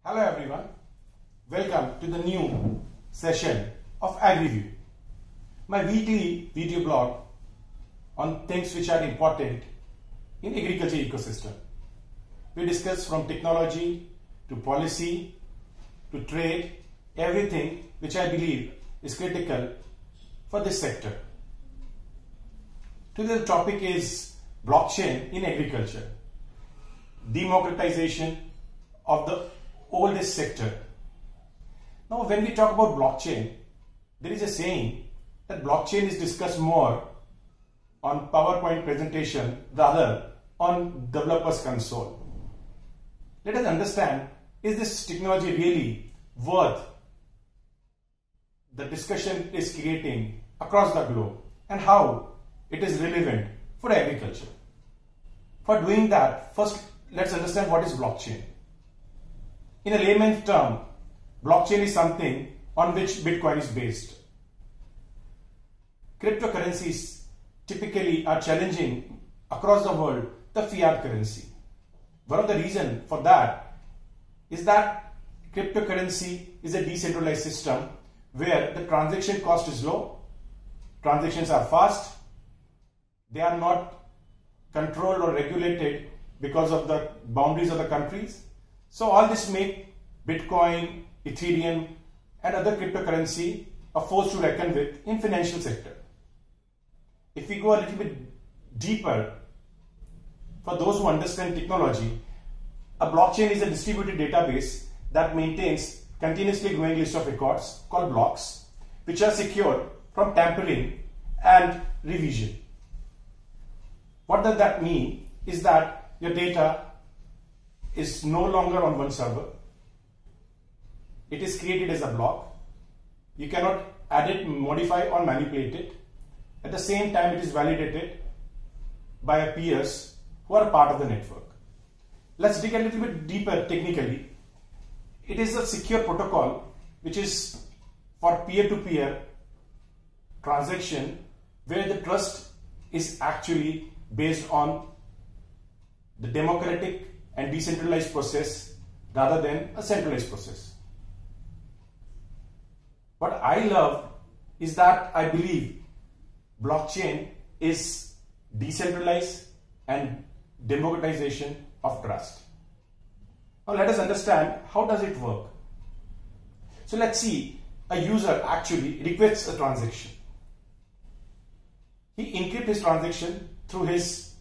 Hello everyone, welcome to the new session of AgriView, my weekly video blog on things which are important in agriculture ecosystem. We discuss from technology to policy to trade, everything which I believe is critical for this sector. Today the topic is blockchain in agriculture, democratization of the oldest sector. Now when we talk about blockchain, there is a saying that blockchain is discussed more on PowerPoint presentation rather on developer's console. Let us understand, is this technology really worth the discussion it is creating across the globe and how it is relevant for agriculture. For doing that, first let's understand what is blockchain. In a layman's term, blockchain is something on which Bitcoin is based. Cryptocurrencies typically are challenging across the world the fiat currency. One of the reasons for that is that cryptocurrency is a decentralized system where the transaction cost is low, transactions are fast, they are not controlled or regulated because of the boundaries of the countries. So all this make Bitcoin, Ethereum and other cryptocurrency a force to reckon with in financial sector. If we go a little bit deeper, for those who understand technology, a blockchain is a distributed database that maintains continuously growing list of records called blocks, which are secured from tampering and revision. What does that mean is that your data is no longer on one server. It is created as a block. You cannot add it, modify or manipulate it. At the same time, it is validated by peers who are part of the network. Let's dig a little bit deeper technically. It is a secure protocol which is for peer-to-peer transaction where the trust is actually based on the democratic and decentralized process rather than a centralized process. What I love is that I believe blockchain is decentralized and democratization of trust. Now let us understand how does it work. So let's see, a user actually requests a transaction. He encrypts his transaction through his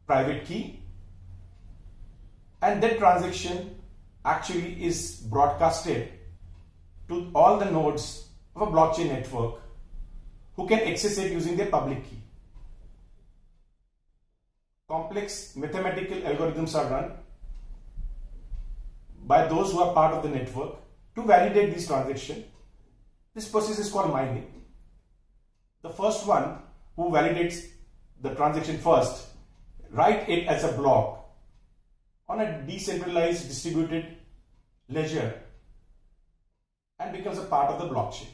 private key, and that transaction actually is broadcasted to all the nodes of a blockchain network who can access it using their public key. Complex mathematical algorithms are run by those who are part of the network to validate this transaction. This process is called mining. The first one who validates the transaction first write it as a block on a decentralized distributed ledger and becomes a part of the blockchain.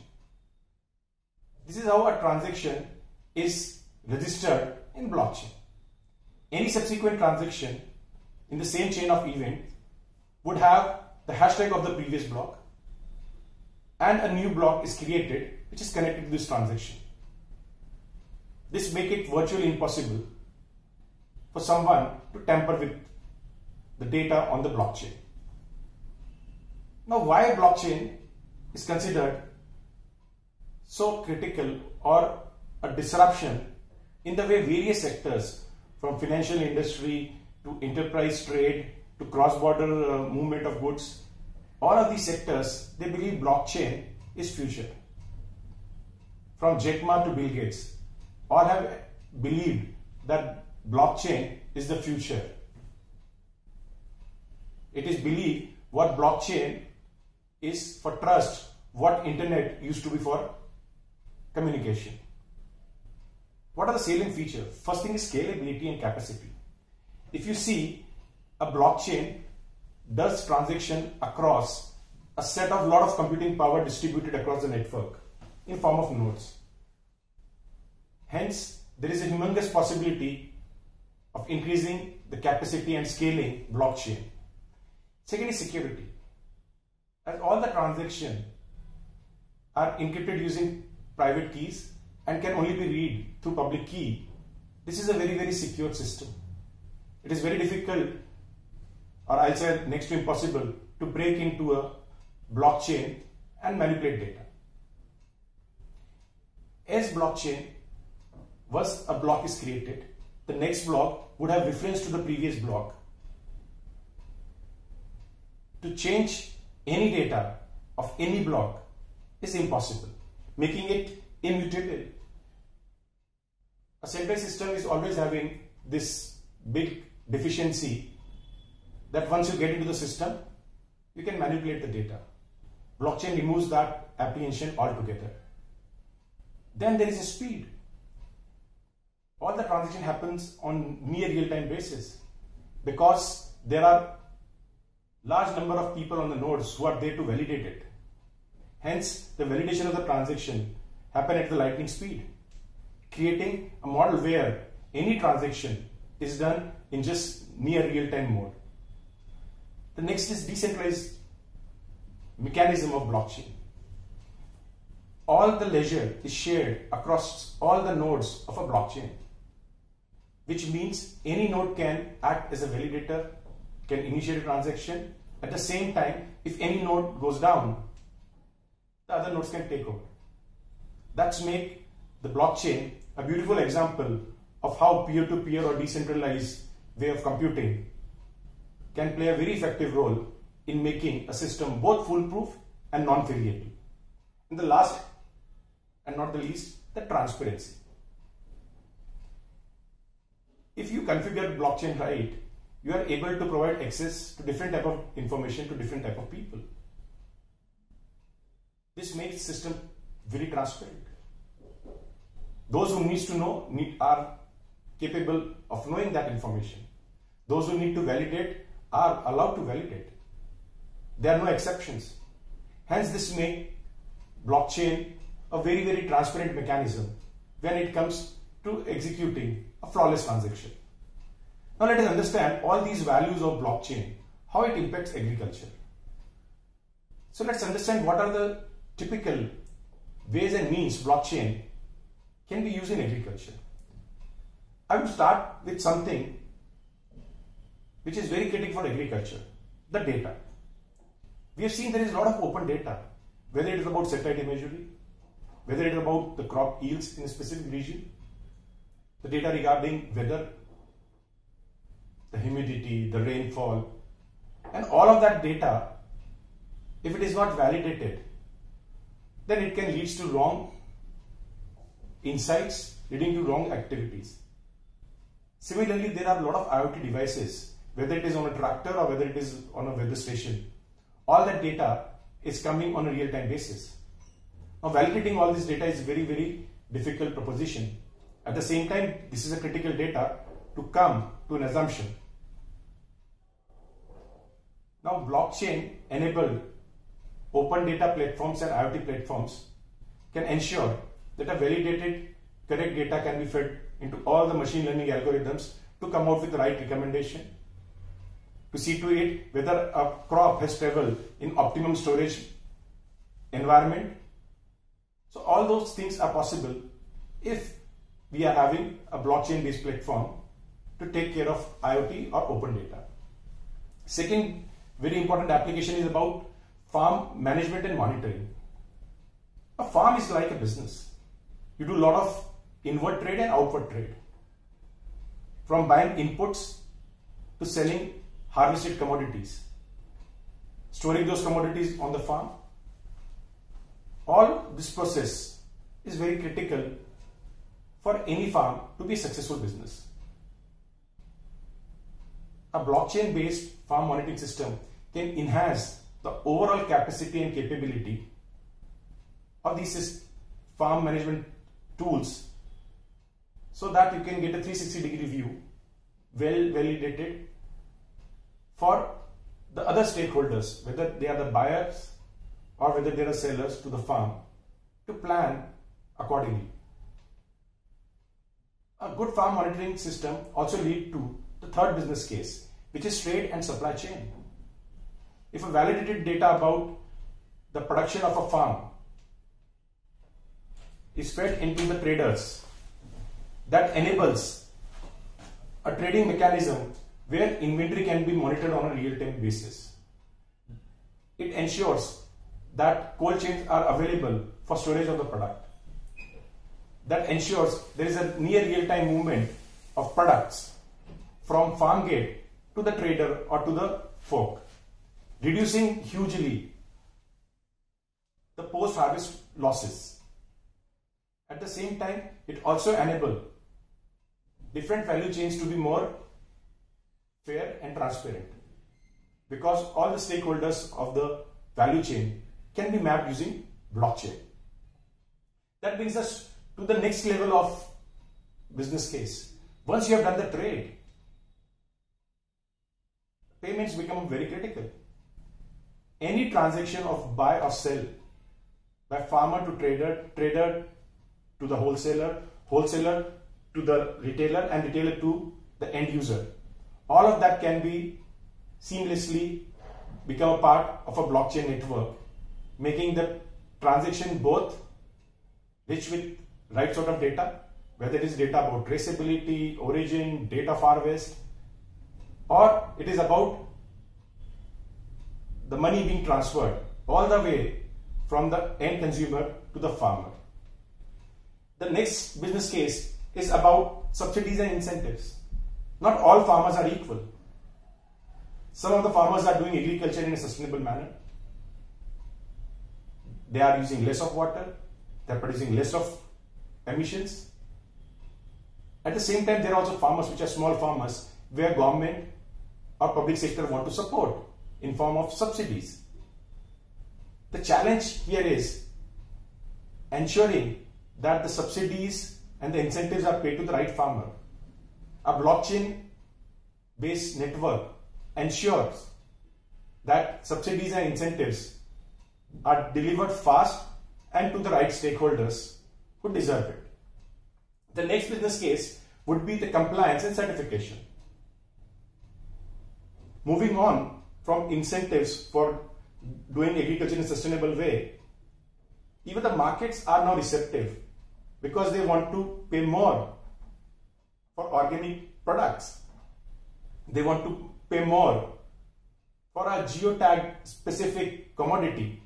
This is how a transaction is registered in blockchain. Any subsequent transaction in the same chain of event would have the hashtag of the previous block, and a new block is created which is connected to this transaction. This makes it virtually impossible for someone to tamper with the data on the blockchain. Now, why blockchain is considered so critical or a disruption in the way various sectors from financial industry to enterprise trade to cross-border movement of goods, all of these sectors, they believe blockchain is future. From Jack Ma to Bill Gates, all have believed that blockchain is the future. It is believed what blockchain is for trust, what internet used to be for communication. What are the salient features? First thing is scalability and capacity. If you see, a blockchain does transaction across a set of lot of computing power distributed across the network in form of nodes. Hence, there is a humongous possibility of increasing the capacity and scaling blockchain. Second is security. as all the transactions are encrypted using private keys and can only be read through public key, this is a very, very secure system. It is very difficult, or I'll say next to impossible, to break into a blockchain and manipulate data. As blockchain, once a block is created, the next block would have reference to the previous block. To change any data of any block is impossible, making it immutable. A centralized system is always having this big deficiency that once you get into the system, you can manipulate the data. Blockchain removes that apprehension altogether. Then there is a speed. All the transaction happens on near real-time basis because there are large number of people on the nodes who are there to validate it. Hence, the validation of the transaction happen at the lightning speed, creating a model where any transaction is done in just near real-time mode. The next is decentralized mechanism of blockchain. All the ledger is shared across all the nodes of a blockchain, which means any node can act as a validator, can initiate a transaction. At the same time, if any node goes down, the other nodes can take over. That's make the blockchain a beautiful example of how peer-to-peer or decentralized way of computing can play a very effective role in making a system both foolproof and non-variable. And the last and not the least, the transparency. If you configure blockchain right, you are able to provide access to different type of information to different type of people. This makes the system very transparent. Those who needs to know are capable of knowing that information. Those who need to validate are allowed to validate. There are no exceptions. Hence, this makes blockchain a very, very transparent mechanism when it comes to executing a flawless transaction. Now let us understand all these values of blockchain, how it impacts agriculture. So let's understand what are the typical ways and means blockchain can be used in agriculture. I will start with something which is very critical for agriculture, the data. We have seen there is a lot of open data, whether it is about satellite imagery, whether it is about the crop yields in a specific region, the data regarding weather, the humidity, the rainfall, and all of that data, if it is not validated, then it can lead to wrong insights, leading to wrong activities. Similarly, there are a lot of IoT devices, whether it is on a tractor or whether it is on a weather station. All that data is coming on a real-time basis. Now, validating all this data is very, very difficult proposition. At the same time, this is a critical data to come to an assumption. Now, blockchain-enabled open data platforms and IoT platforms can ensure that a validated, correct data can be fed into all the machine learning algorithms to come out with the right recommendation, to see to it whether a crop has traveled in optimum storage environment. So all those things are possible if we are having a blockchain based platform to take care of IoT or open data. Second very important application is about farm management and monitoring. A farm is like a business. You do a lot of inward trade and outward trade. From buying inputs to selling harvested commodities, storing those commodities on the farm. All this process is very critical for any farm to be a successful business. A blockchain based farm monitoring system can enhance the overall capacity and capability of these farm management tools so that you can get a 360-degree view, well validated for the other stakeholders, whether they are the buyers or whether they are sellers to the farm, to plan accordingly. A good farm monitoring system also leads to the third business case, which is trade and supply chain. If a validated data about the production of a farm is fed into the traders. That enables a trading mechanism where inventory can be monitored on a real-time basis. It ensures that cold chains are available for storage of the product. That ensures there is a near real-time movement of products from farm gate to the trader or to the fork, reducing hugely the post-harvest losses. At the same time, it also enables different value chains to be more fair and transparent, because all the stakeholders of the value chain can be mapped using blockchain. That brings us to the next level of business case. Once you have done the trade, payments become very critical. Any transaction of buy or sell by farmer to trader, trader to the wholesaler, wholesaler to the retailer, and retailer to the end user, all of that can be seamlessly become a part of a blockchain network, making the transaction both rich with right sort of data, whether it is data about traceability, origin, date of harvest, or it is about the money being transferred all the way from the end consumer to the farmer. The next business case is about subsidies and incentives. Not all farmers are equal. Some of the farmers are doing agriculture in a sustainable manner. They are using less of water, they are producing less of emissions. At the same time, there are also farmers which are small farmers where government or public sector want to support in form of subsidies. The challenge here is ensuring that the subsidies and the incentives are paid to the right farmer. A blockchain based network ensures that subsidies and incentives are delivered fast and to the right stakeholders who deserve it. The next business case would be the compliance and certification. Moving on from incentives for doing agriculture in a sustainable way, even the markets are now receptive because they want to pay more for organic products. They want to pay more for a geotag specific commodity.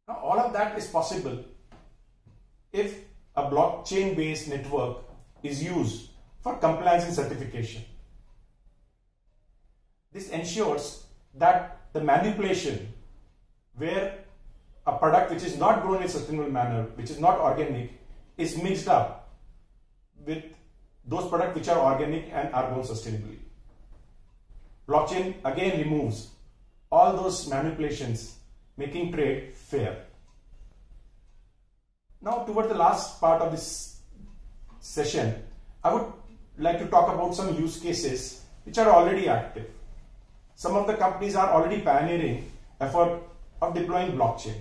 Now, all of that is possible if a blockchain based network is used for compliance and certification. This ensures that the manipulation where a product which is not grown in a sustainable manner, which is not organic, is mixed up with those products which are organic and are grown sustainably. Blockchain again removes all those manipulations, making trade fair. Now, towards the last part of this session, I would like to talk about some use cases which are already active. Some of the companies are already pioneering effort of deploying blockchain.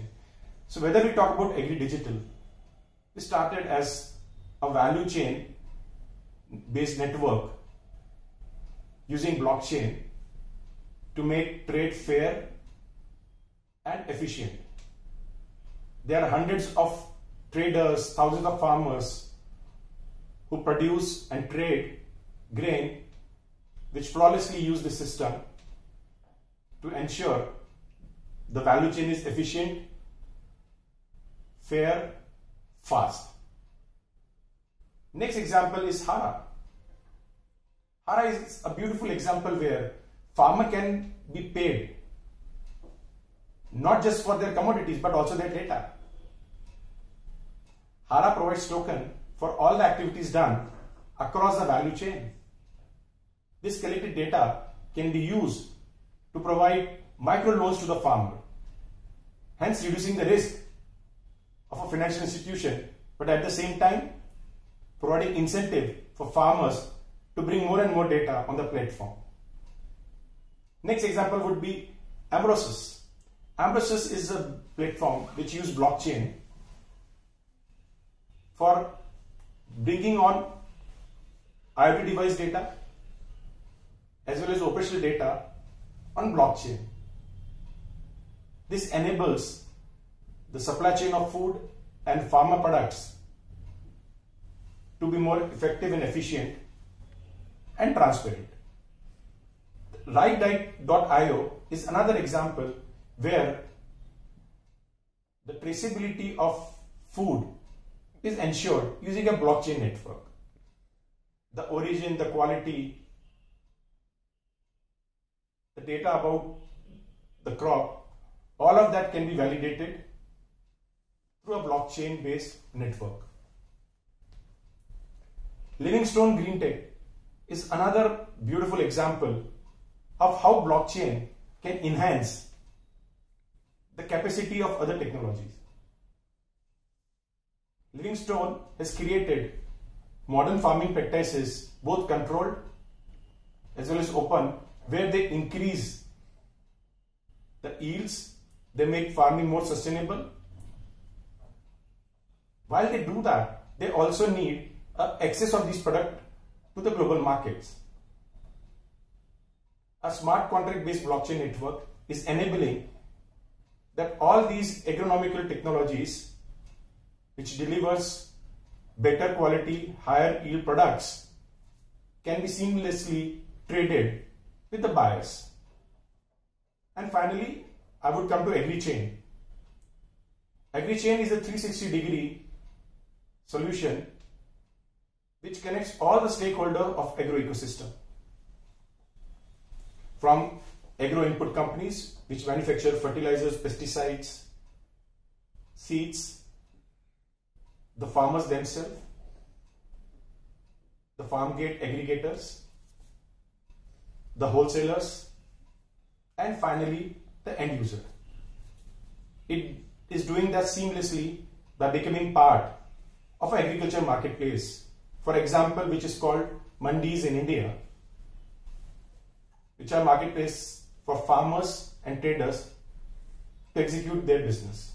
So whether we talk about AgriDigital, we started as a value chain based network using blockchain to make trade fair and efficient. There are hundreds of traders, thousands of farmers who produce and trade grain which flawlessly use the system to ensure the value chain is efficient, fair, fast. Next example is Hara. Hara is a beautiful example where farmer can be paid not just for their commodities but also their data. Hara provides token for all the activities done across the value chain. This collected data can be used to provide micro loans to the farmer, hence reducing the risk of a financial institution, but at the same time providing incentive for farmers to bring more and more data on the platform. Next example would be Ambrosys. Ambrosys is a platform which uses blockchain for bringing on IoT device data as well as operational data on blockchain. This enables the supply chain of food and pharma products to be more effective and efficient and transparent. RightDiet.io is another example where the traceability of food is ensured using a blockchain network. The origin, the quality, the data about the crop, all of that can be validated through a blockchain based network. Livingstone Green Tech is another beautiful example of how blockchain can enhance the capacity of other technologies. Livingstone has created modern farming practices, both controlled as well as open, where they increase the yields, they make farming more sustainable. While they do that, they also need access of these products to the global markets. A smart contract based blockchain network is enabling that all these agronomical technologies which delivers better quality, higher yield products can be seamlessly traded with the buyers. And finally, I would come to AgriChain. AgriChain is a 360-degree solution which connects all the stakeholders of agro ecosystem, from agro input companies which manufacture fertilizers, pesticides, seeds, the farmers themselves, the farm gate aggregators, the wholesalers, and finally the end user. It is doing that seamlessly by becoming part of an agriculture marketplace, for example, which is called Mandis in India, which are marketplace for farmers and traders to execute their business.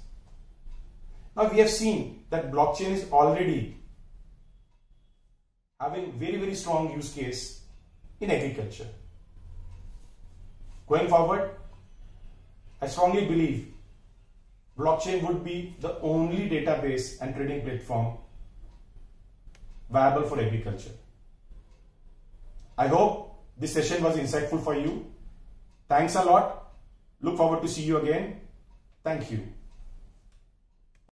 Now we have seen that blockchain is already having very strong use case in agriculture. Going forward, I strongly believe blockchain would be the only database and trading platform viable for agriculture. I hope this session was insightful for you. Thanks a lot. Look forward to see you again. Thank you.